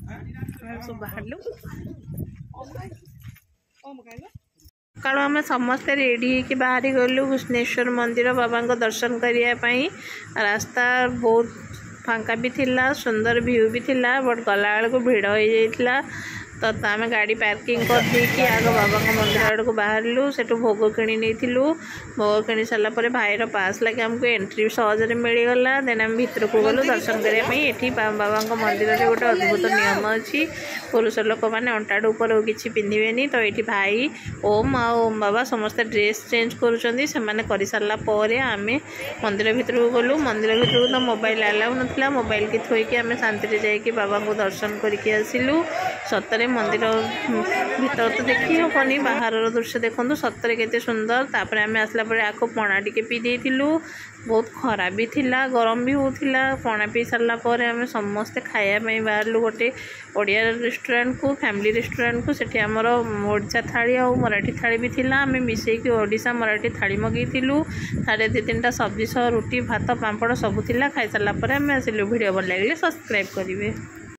सब बाहर सकाल आम समस्ते रेडी होकर बाहरी गलु भुवनेश्वर मंदिर बाबा को दर्शन करने। रास्ता बहुत फांका भी थिला, सुंदर व्यू भी थिला, बट गला बेल को भिड़ हो जाता। तो आम गाड़ी पार्किंग कर देकी आग बाबा मंदिर आड़ को बाहरलु। सेठू भोग किणी नहीं, भोग किणी सारापर भाईर पास लगे आमको एंट्री सहजरे मिलगला। देन आम भर को गलु दर्शन करने। ये बाबा मंदिर में गोटे अद्भुत नियम अच्छी, पुरुष लोक मैंने अंटाड़ ऊपर किसी पिंधे। तो ये भाई ओम आ ओम बाबा समस्त ड्रेस चेंज कर सारापर आम मंदिर भर को गलु। मंदिर भर को तो मोबाइल अलाउ नाला, मोबाइल की थोईकी आम शांति जाकि बाबा को दर्शन करके आसिलु। सतरे मंदिर भीतर तो देखी हेनी, बाहर दृश्य देखूँ सतरे केते सुंदर। तापर आम आसला आखो पणा टिके पी देइथिलु। बहुत खरा भी थिला, गरम भी होतिला। पणा पी सारापर आम समस्ते खायापाई बाहरलु गोटे ओडिया रेस्टोरेंट को, फैमिली रेस्टोरेंट को। सेठी आमर ओडिशा थाली और मराठी थाली भी थिला। आम मिसेकी ओडिशा मराठी थाली मगेइथिलु। थाली 2-3टा सब्जी सह रुटी भात पांपड़ सब थिला। खाई सारापर आम आसिलु। वीडियो भल लगे सब्सक्राइब करेंगे।